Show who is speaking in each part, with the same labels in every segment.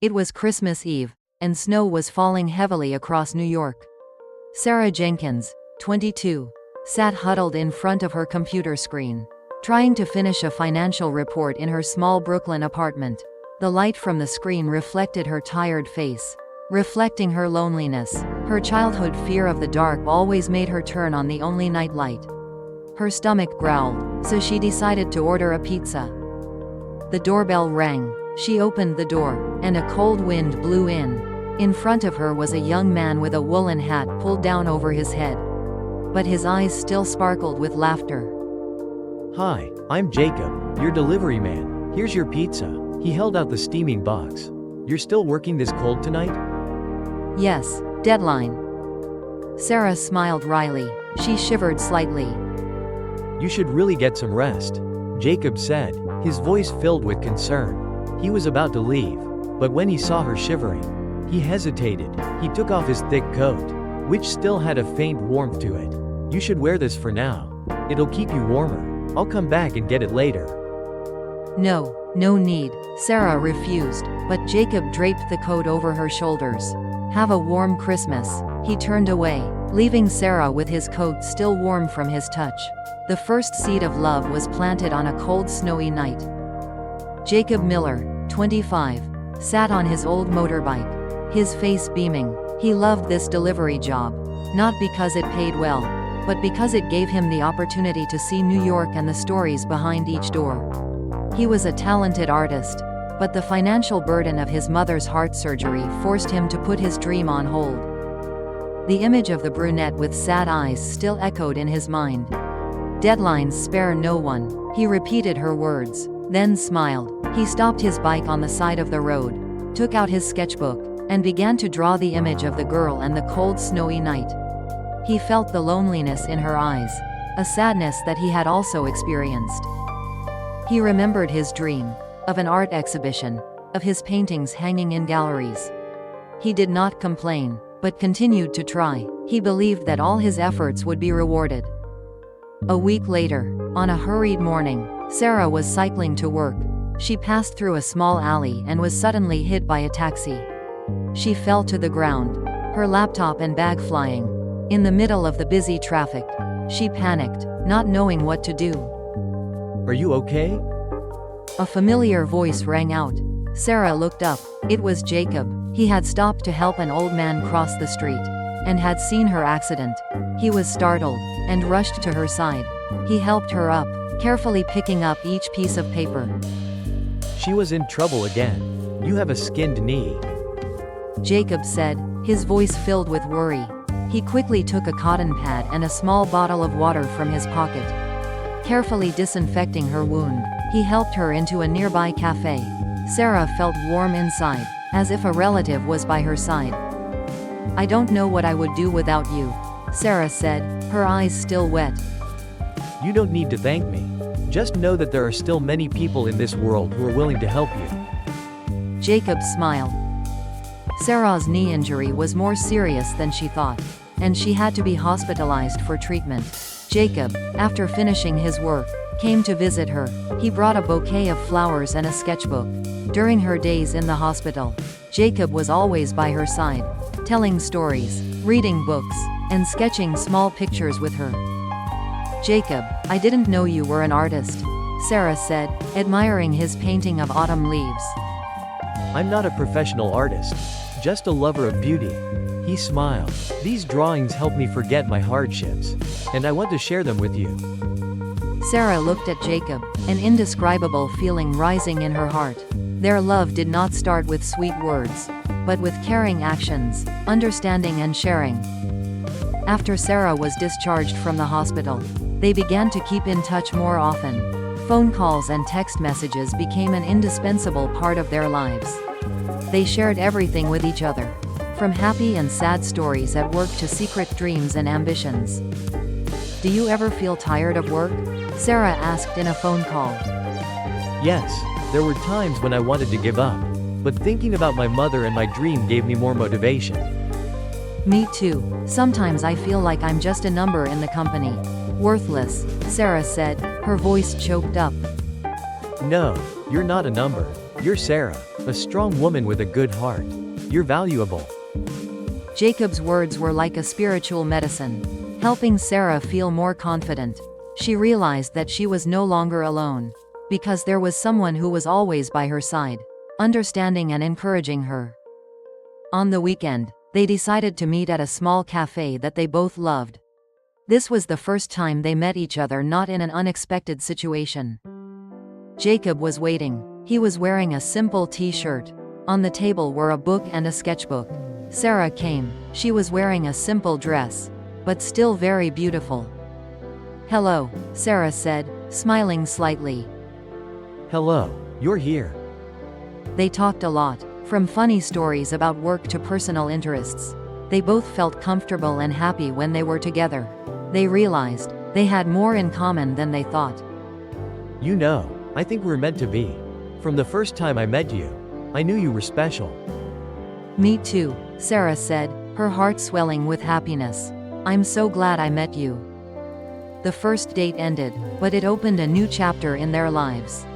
Speaker 1: It was Christmas Eve, and snow was falling heavily across New York. Sarah Jenkins, 22, sat huddled in front of her computer screen, trying to finish a financial report in her small Brooklyn apartment. The light from the screen reflected her tired face, reflecting her loneliness. Her childhood fear of the dark always made her turn on the only night light. Her stomach growled, so she decided to order a pizza. The doorbell rang. She opened the door, and a cold wind blew in. In front of her was a young man with a woolen hat pulled down over his head. But his eyes still sparkled with laughter.
Speaker 2: "Hi, I'm Jacob, your delivery man. Here's your pizza." He held out the steaming box. "You're still working this cold tonight?"
Speaker 1: "Yes, deadline." Sarah smiled wryly. She shivered slightly.
Speaker 2: "You should really get some rest," Jacob said, his voice filled with concern. He was about to leave, but when he saw her shivering, he hesitated. He took off his thick coat, which still had a faint warmth to it. "You should wear this for now. It'll keep you warmer. I'll come back and get it later."
Speaker 1: No need," Sarah refused, but Jacob draped the coat over her shoulders. "Have a warm Christmas." He turned away, leaving Sarah with his coat still warm from his touch. The first seed of love was planted on a cold, snowy night. Jacob Miller, 25, sat on his old motorbike, his face beaming. He loved this delivery job, not because it paid well, but because it gave him the opportunity to see New York and the stories behind each door. He was a talented artist, but the financial burden of his mother's heart surgery forced him to put his dream on hold. The image of the brunette with sad eyes still echoed in his mind. "Deadlines spare no one," he repeated her words, then smiled. He stopped his bike on the side of the road, took out his sketchbook, and began to draw the image of the girl and the cold, snowy night. He felt the loneliness in her eyes, a sadness that he had also experienced. He remembered his dream, of an art exhibition, of his paintings hanging in galleries. He did not complain, but continued to try. He believed that all his efforts would be rewarded. A week later, on a hurried morning, Sarah was cycling to work. She passed through a small alley and was suddenly hit by a taxi. She fell to the ground, her laptop and bag flying. In the middle of the busy traffic, she panicked, not knowing what to do.
Speaker 2: "Are you okay?"
Speaker 1: A familiar voice rang out. Sarah looked up. It was Jacob. He had stopped to help an old man cross the street, and had seen her accident. He was startled, and rushed to her side. He helped her up, carefully picking up each piece of paper.
Speaker 2: "She was in trouble again. You have a skinned knee,"
Speaker 1: Jacob said, his voice filled with worry. He quickly took a cotton pad and a small bottle of water from his pocket. Carefully disinfecting her wound, he helped her into a nearby cafe. Sarah felt warm inside, as if a relative was by her side. "I don't know what I would do without you," Sarah said, her eyes still wet.
Speaker 2: "You don't need to thank me. Just know that there are still many people in this world who are willing to help you."
Speaker 1: Jacob smiled. Sarah's knee injury was more serious than she thought, and she had to be hospitalized for treatment. Jacob, after finishing his work, came to visit her. He brought a bouquet of flowers and a sketchbook. During her days in the hospital, Jacob was always by her side, telling stories, reading books, and sketching small pictures with her. "Jacob, I didn't know you were an artist," Sarah said, admiring his painting of autumn leaves.
Speaker 2: "I'm not a professional artist, just a lover of beauty." He smiled. "These drawings help me forget my hardships, and I want to share them with you."
Speaker 1: Sarah looked at Jacob, an indescribable feeling rising in her heart. Their love did not start with sweet words, but with caring actions, understanding and sharing. After Sarah was discharged from the hospital, they began to keep in touch more often. Phone calls and text messages became an indispensable part of their lives. They shared everything with each other, from happy and sad stories at work to secret dreams and ambitions. "Do you ever feel tired of work?" Sarah asked in a phone call.
Speaker 2: Yes, there were times when I wanted to give up, but thinking about my mother and my dream gave me more motivation.
Speaker 1: "Me too. Sometimes I feel like I'm just a number in the company. Worthless," Sarah said, her voice choked up.
Speaker 2: "No, you're not a number. You're Sarah, a strong woman with a good heart. You're valuable.
Speaker 1: Jacob's words were like a spiritual medicine, helping Sarah feel more confident. She realized that she was no longer alone, because there was someone who was always by her side, understanding and encouraging her. On the weekend, they decided to meet at a small cafe that they both loved. This was the first time they met each other not in an unexpected situation. Jacob was waiting. He was wearing a simple t-shirt. On the table were a book and a sketchbook. Sarah came. She was wearing a simple dress, but still very beautiful. "Hello," Sarah said, smiling slightly.
Speaker 2: Hello, you're here.
Speaker 1: They talked a lot, from funny stories about work to personal interests. They both felt comfortable and happy when they were together. They realized they had more in common than they thought.
Speaker 2: You know, I think we're meant to be. From the first time I met you, I knew you were special.
Speaker 1: "Me too," Sarah said, her heart swelling with happiness. "I'm so glad I met you." The first date ended, but it opened a new chapter in their lives.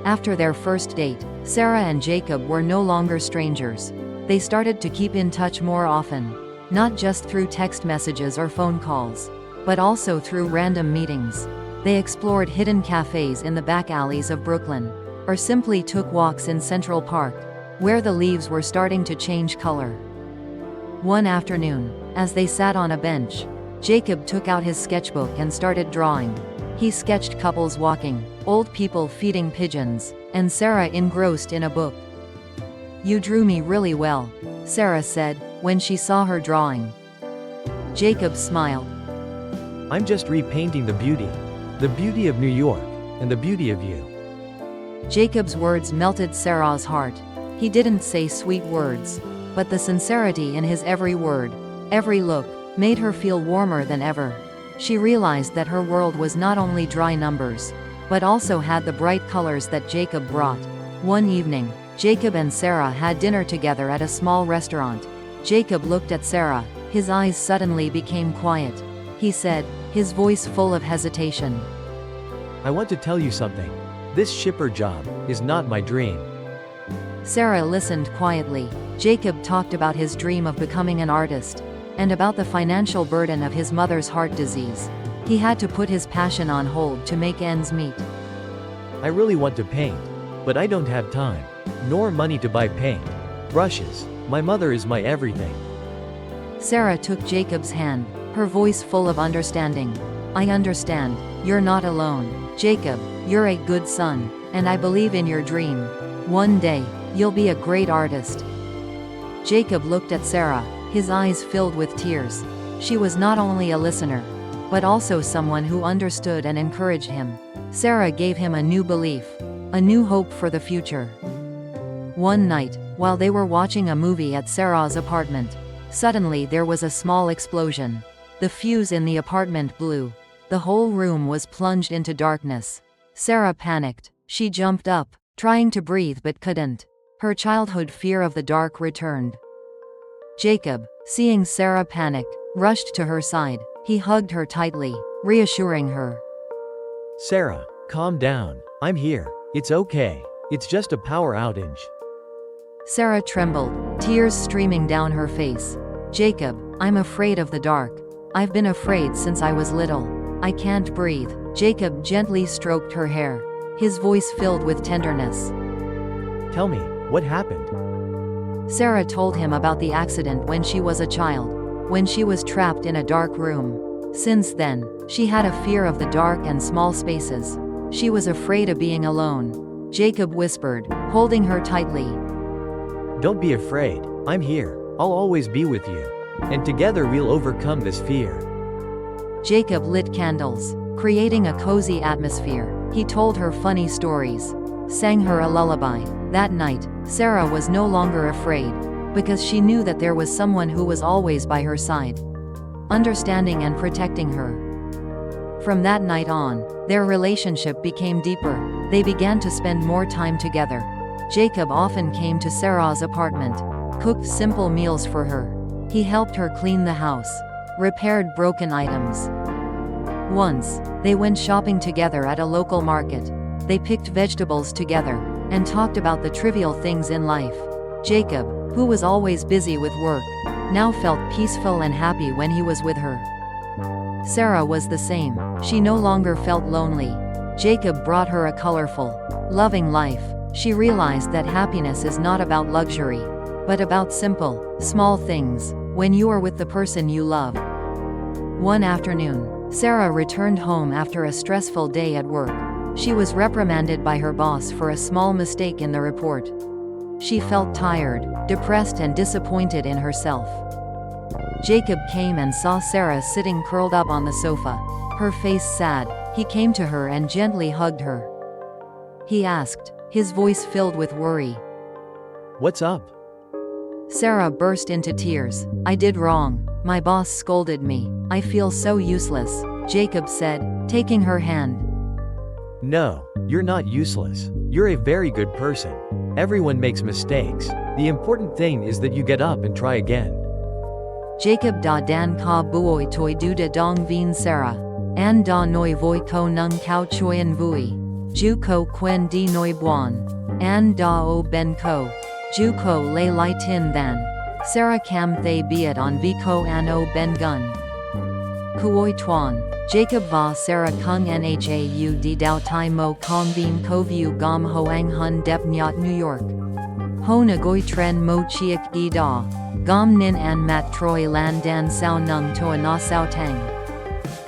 Speaker 1: After their first date, Sarah and Jacob were no longer strangers. They started to keep in touch more often, not just through text messages or phone calls, but also through random meetings. They explored hidden cafes in the back alleys of Brooklyn, or simply took walks in Central Park, where the leaves were starting to change color. One afternoon, as they sat on a bench, Jacob took out his sketchbook and started drawing. He sketched couples walking, old people feeding pigeons, and Sarah engrossed in a book. "You drew me really well," Sarah said, when she saw her drawing. Jacob smiled.
Speaker 2: I'm just repainting the beauty of New York, and the beauty of you.
Speaker 1: Jacob's words melted Sarah's heart. He didn't say sweet words, but the sincerity in his every word, every look, made her feel warmer than ever. She realized that her world was not only dry numbers, but also had the bright colors that Jacob brought. One evening, Jacob and Sarah had dinner together at a small restaurant. Jacob looked at Sarah. His eyes suddenly became quiet. He said, his voice full of hesitation,
Speaker 2: I want to tell you something. This shipper job is not my dream.
Speaker 1: Sarah listened quietly. Jacob talked about his dream of becoming an artist, and about the financial burden of his mother's heart disease. He had to put his passion on hold to make ends meet.
Speaker 2: I really want to paint, but I don't have time, nor money to buy paint, brushes. My mother is my everything.
Speaker 1: Sarah took Jacob's hand, her voice full of understanding. I understand. You're not alone. Jacob, you're a good son, and I believe in your dream. One day, you'll be a great artist. Jacob looked at Sarah, his eyes filled with tears. She was not only a listener, but also someone who understood and encouraged him. Sarah gave him a new belief, a new hope for the future. One night, while they were watching a movie at Sarah's apartment, suddenly there was a small explosion. The fuse in the apartment blew. The whole room was plunged into darkness. Sarah panicked. She jumped up, trying to breathe but couldn't. Her childhood fear of the dark returned. Jacob, seeing Sarah panic, rushed to her side. He hugged her tightly, reassuring her.
Speaker 2: Sarah, calm down. I'm here. It's okay. It's just a power outage.
Speaker 1: Sarah trembled, tears streaming down her face. Jacob, I'm afraid of the dark. I've been afraid since I was little. I can't breathe. Jacob gently stroked her hair, his voice filled with tenderness.
Speaker 2: Tell me, what happened?
Speaker 1: Sarah told him about the accident when she was a child, when she was trapped in a dark room. Since then, she had a fear of the dark and small spaces. She was afraid of being alone. Jacob whispered, holding her tightly.
Speaker 2: Don't be afraid. I'm here. I'll always be with you. And together we'll overcome this fear.
Speaker 1: Jacob lit candles, creating a cozy atmosphere. He told her funny stories, sang her a lullaby. That night, Sarah was no longer afraid, because she knew that there was someone who was always by her side, understanding and protecting her. From that night on, their relationship became deeper. They began to spend more time together. Jacob often came to Sarah's apartment, cooked simple meals for her. He helped her clean the house, repaired broken items. Once, they went shopping together at a local market. They picked vegetables together, and talked about the trivial things in life. Jacob, who was always busy with work, now felt peaceful and happy when he was with her. Sarah was the same. She no longer felt lonely. Jacob brought her a colorful, loving life. She realized that happiness is not about luxury, but about simple, small things, when you are with the person you love. One afternoon, Sarah returned home after a stressful day at work. She was reprimanded by her boss for a small mistake in the report. She felt tired, depressed and disappointed in herself. Jacob came and saw Sarah sitting curled up on the sofa, her face sad. He came to her and gently hugged her. He asked, his voice filled with worry.
Speaker 2: "What's up?"
Speaker 1: Sarah burst into tears. "I did wrong. My boss scolded me. I feel so useless," Jacob said, taking her hand.
Speaker 2: "No, you're not useless. You're a very good person. Everyone makes mistakes. The important thing is that you get up and try again."
Speaker 1: Jacob da dan ka buoi toi du da dong vien Sarah. An da noi voi ko nung kao choyen vui. Ju ko quen di noi buon. An da o ben ko. Ju ko lay lai tin than. Sarah cam thay biat on vi ko an o ben gun. Kuoi tuan. Jacob va Sarah kung nhau di dao tai mo kong vien ko viu gom hoang hun dep nyat New York. Ho nagoi tren mo chiak gi da. Gom nin an mat troi lan dan sao nung toa na sao tang.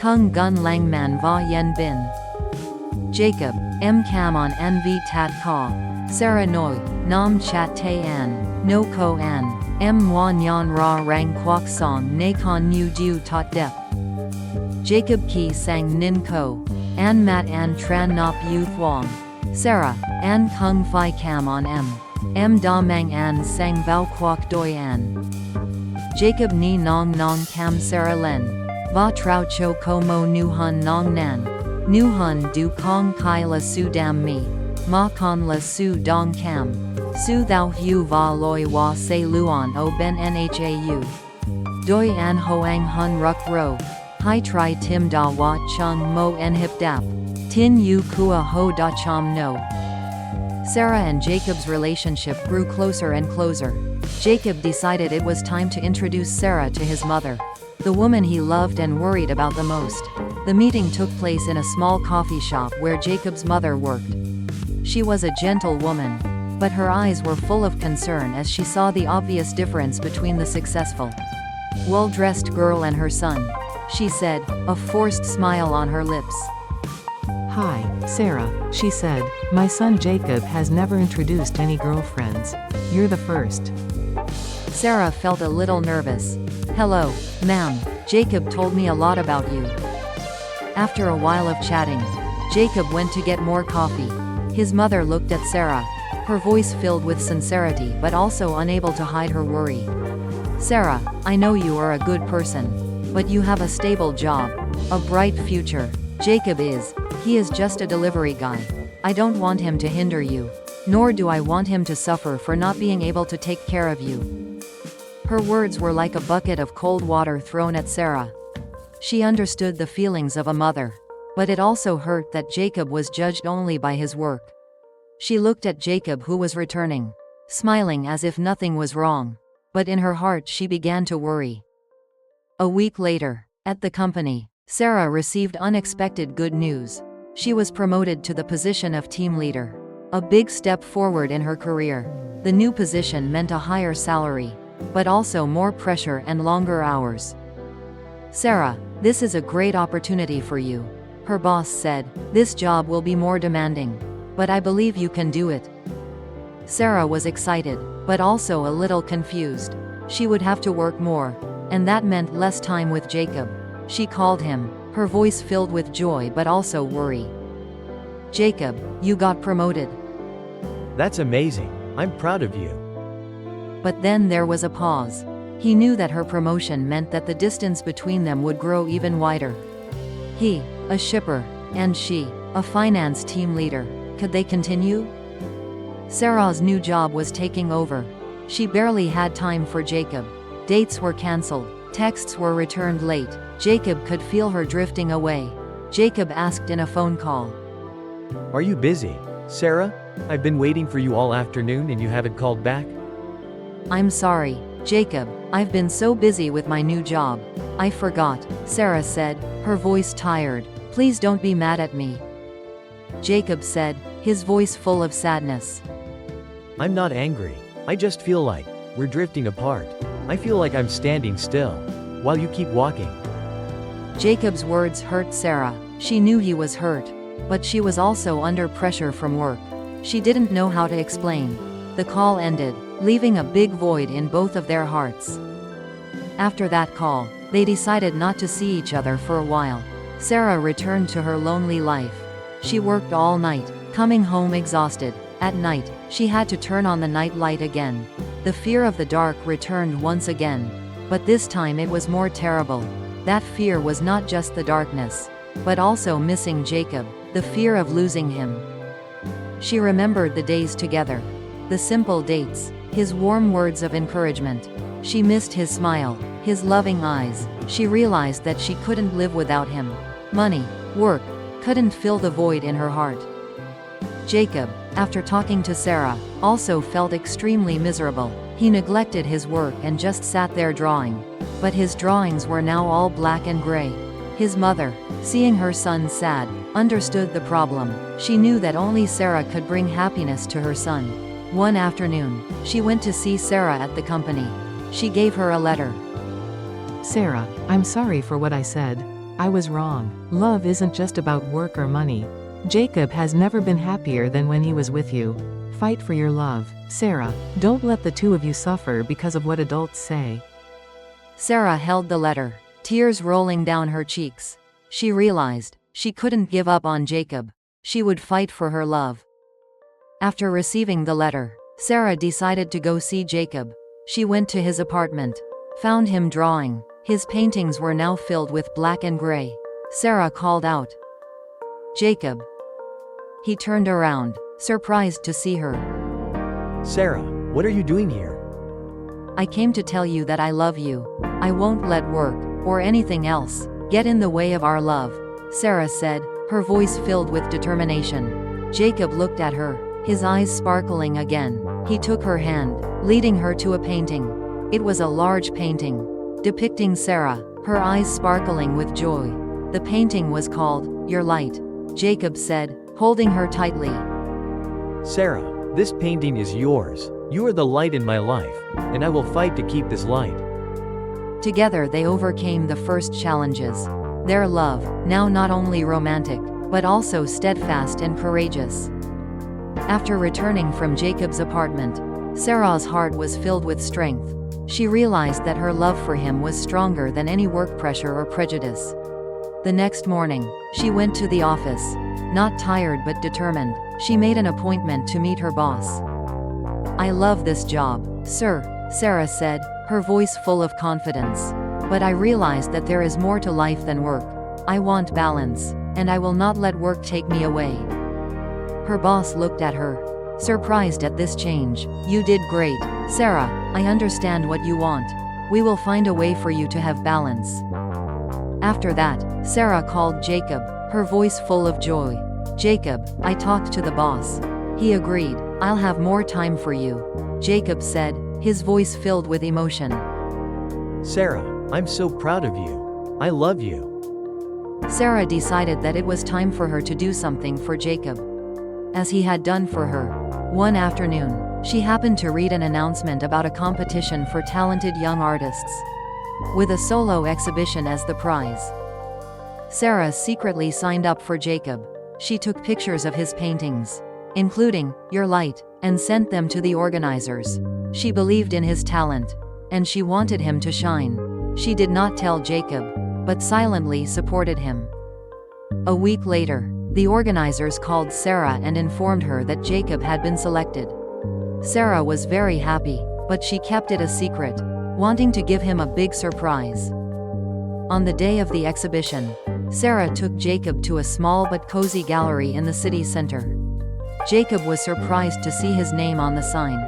Speaker 1: Kung gun lang man va yen bin. Jacob, m cam on nv tat ka. Sarah noi, nam chat te an, no ko an, m moi nyan ra rang kwak song na kon nu ju tot dep. Jacob ki sang nin ko. An mat an tran nop yu thuong. Sarah, an kung fi cam on m. M da mang an sang vau kwak doi an. Jacob ni nong nong cam Sarah len. Va trao cho ko mo nu hun nong nan. Nu hun du kong kai la su dam mi. Ma kon la su dong cam. Su thou hu va loi wa se luon o ben nhau. Doi an hoang hun ruk ro. Hai tri tim da wa chung mo en hip dap. Tin yu kua ho da chom no. Sarah and Jacob's relationship grew closer and closer. Jacob decided it was time to introduce Sarah to his mother, the woman he loved and worried about the most. The meeting took place in a small coffee shop where Jacob's mother worked. She was a gentle woman, but her eyes were full of concern as she saw the obvious difference between the successful, well-dressed girl and her son. She said, a forced smile on her lips.
Speaker 3: "Hi, Sarah," she said. "My son Jacob has never introduced any girlfriends. You're the first."
Speaker 1: Sarah felt a little nervous. "Hello, ma'am. Jacob told me a lot about you." After a while of chatting, Jacob went to get more coffee. His mother looked at Sarah, her voice filled with sincerity but also unable to hide her worry. "Sarah, I know you are a good person. But you have a stable job, a bright future. Jacob is. He is just a delivery guy. I don't want him to hinder you. Nor do I want him to suffer for not being able to take care of you." Her words were like a bucket of cold water thrown at Sarah. She understood the feelings of a mother. But it also hurt that Jacob was judged only by his work. She looked at Jacob who was returning, smiling as if nothing was wrong. But in her heart she began to worry. A week later, at the company, Sarah received unexpected good news. She was promoted to the position of team leader. A big step forward in her career. The new position meant a higher salary, but also more pressure and longer hours. "Sarah, this is a great opportunity for you," her boss said. "This job will be more demanding, but I believe you can do it." Sarah was excited, but also a little confused. She would have to work more, and that meant less time with Jacob. She called him, her voice filled with joy but also worry. "Jacob, you got promoted."
Speaker 2: "That's amazing. I'm proud of you."
Speaker 1: But then there was a pause. He knew that her promotion meant that the distance between them would grow even wider. He, a shipper, and she, a finance team leader. Could they continue? Sarah's new job was taking over. She barely had time for Jacob. Dates were cancelled. Texts were returned late. Jacob could feel her drifting away. Jacob asked in a phone call.
Speaker 2: "Are you busy, Sarah?" I've been waiting for you all afternoon and you haven't called back?
Speaker 1: I'm sorry, Jacob, I've been so busy with my new job. I forgot, Sarah said, her voice tired. Please don't be mad at me. Jacob said, his voice full of sadness.
Speaker 2: I'm not angry. I just feel like we're drifting apart. I feel like I'm standing still while you keep walking.
Speaker 1: Jacob's words hurt Sarah. She knew he was hurt, but she was also under pressure from work. She didn't know how to explain. The call ended, leaving a big void in both of their hearts. After that call, they decided not to see each other for a while. Sarah returned to her lonely life. She worked all night, coming home exhausted. At night, she had to turn on the night light again. The fear of the dark returned once again. But this time it was more terrible. That fear was not just the darkness, but also missing Jacob, the fear of losing him. She remembered the days together. The simple dates, his warm words of encouragement. She missed his smile, his loving eyes. She realized that she couldn't live without him. Money, work, couldn't fill the void in her heart. Jacob, after talking to Sarah, also felt extremely miserable. He neglected his work and just sat there drawing. But his drawings were now all black and gray. His mother, seeing her son sad, understood the problem. She knew that only Sarah could bring happiness to her son. One afternoon, she went to see Sarah at the company. She gave her a letter.
Speaker 3: Sarah, I'm sorry for what I said. I was wrong. Love isn't just about work or money. Jacob has never been happier than when he was with you. Fight for your love, Sarah. Don't let the two of you suffer because of what adults say.
Speaker 1: Sarah held the letter, tears rolling down her cheeks. She realized she couldn't give up on Jacob. She would fight for her love. After receiving the letter, Sarah decided to go see Jacob. She went to his apartment, found him drawing. His paintings were now filled with black and gray. Sarah called out, "Jacob." He turned around, surprised to see her.
Speaker 2: Sarah, what are you doing here?
Speaker 1: "I came to tell you that I love you. I won't let work, or anything else, get in the way of our love," Sarah said, her voice filled with determination. Jacob looked at her, his eyes sparkling again. He took her hand, leading her to a painting. It was a large painting, depicting Sarah, her eyes sparkling with joy. The painting was called, "Your Light," Jacob said, holding her tightly.
Speaker 2: Sarah, this painting is yours. You are the light in my life, and I will fight to keep this light.
Speaker 1: Together they overcame the first challenges. Their love, now not only romantic, but also steadfast and courageous. After returning from Jacob's apartment, Sarah's heart was filled with strength. She realized that her love for him was stronger than any work pressure or prejudice. The next morning, she went to the office. Not tired but determined, she made an appointment to meet her boss. "I love this job, sir," Sarah said, her voice full of confidence. "But I realize that there is more to life than work. I want balance, and I will not let work take me away." Her boss looked at her, surprised at this change. "You did great, Sarah. I understand what you want. We will find a way for you to have balance." After that, Sarah called Jacob, her voice full of joy. "Jacob, I talked to the boss. He agreed. I'll have more time for you," Jacob said, his voice filled with emotion.
Speaker 2: Sarah, I'm so proud of you. I love you.
Speaker 1: Sarah decided that it was time for her to do something for Jacob, as he had done for her. One afternoon, she happened to read an announcement about a competition for talented young artists, with a solo exhibition as the prize. Sarah secretly signed up for Jacob. She took pictures of his paintings, including "Your Light," and sent them to the organizers. She believed in his talent, and she wanted him to shine. She did not tell Jacob, but silently supported him. A week later, the organizers called Sarah and informed her that Jacob had been selected. Sarah was very happy, but she kept it a secret, wanting to give him a big surprise. On the day of the exhibition, Sarah took Jacob to a small but cozy gallery in the city center. Jacob was surprised to see his name on the sign.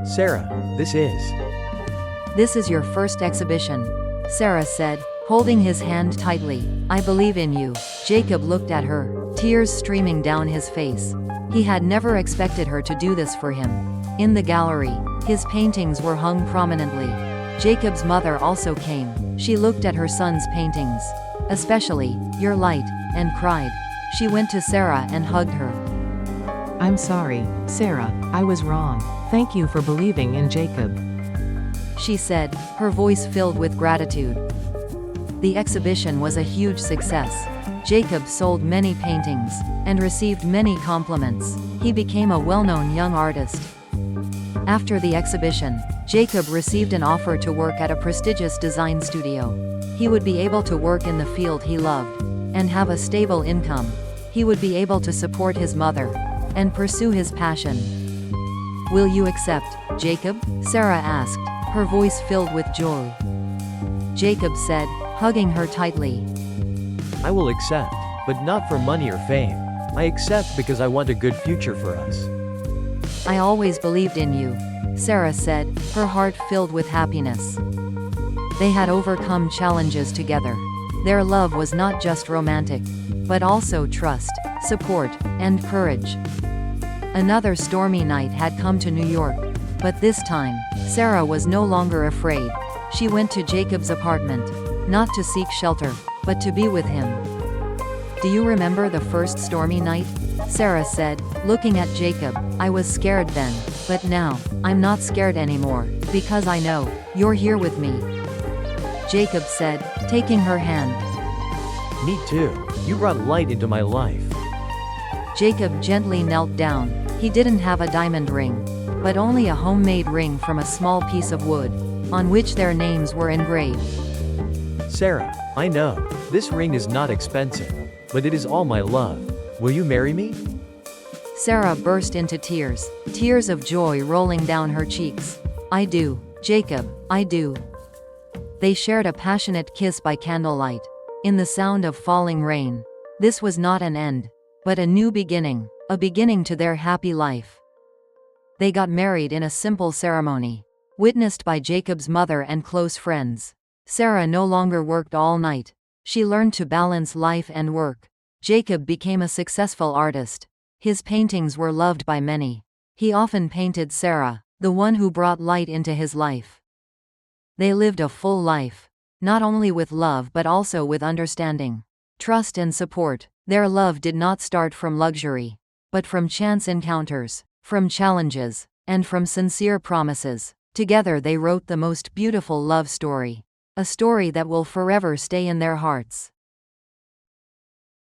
Speaker 2: Sarah, this
Speaker 1: is your first exhibition, Sarah said, holding his hand tightly. "I believe in you." Jacob looked at her, tears streaming down his face. He had never expected her to do this for him. In the gallery, his paintings were hung prominently. Jacob's mother also came. She looked at her son's paintings, especially Your Light, and cried. She went to Sarah and hugged her.
Speaker 3: I'm sorry, Sarah, I was wrong. Thank you for believing in Jacob.
Speaker 1: She said, her voice filled with gratitude. The exhibition was a huge success. Jacob sold many paintings, and received many compliments. He became a well-known young artist. After the exhibition, Jacob received an offer to work at a prestigious design studio. He would be able to work in the field he loved, and have a stable income. He would be able to support his mother, and pursue his passion. Will you accept, Jacob? Sarah asked, her voice filled with joy. Jacob said, hugging her tightly.
Speaker 2: I will accept, but not for money or fame. I accept because I want a good future for us.
Speaker 1: I always believed in you, Sarah said, her heart filled with happiness. They had overcome challenges together. Their love was not just romantic, but also trust, support, and courage. Another stormy night had come to New York, but this time, Sarah was no longer afraid. She went to Jacob's apartment, not to seek shelter, but to be with him. Do you remember the first stormy night? Sarah said, looking at Jacob. I was scared then, but now, I'm not scared anymore, because I know, you're here with me. Jacob said, taking her hand.
Speaker 2: Me too. You brought light into my life.
Speaker 1: Jacob gently knelt down. He didn't have a diamond ring, but only a homemade ring from a small piece of wood, on which their names were engraved.
Speaker 2: Sarah, I know, this ring is not expensive, but it is all my love. Will you marry me?
Speaker 1: Sarah burst into tears, tears of joy rolling down her cheeks. I do, Jacob, I do. They shared a passionate kiss by candlelight, in the sound of falling rain. This was not an end, but a new beginning, a beginning to their happy life. They got married in a simple ceremony, witnessed by Jacob's mother and close friends. Sarah no longer worked all night. She learned to balance life and work. Jacob became a successful artist. His paintings were loved by many. He often painted Sarah, the one who brought light into his life. They lived a full life, not only with love but also with understanding, trust and support. Their love did not start from luxury, but from chance encounters, from challenges, and from sincere promises. Together they wrote the most beautiful love story, a story that will forever stay in their hearts.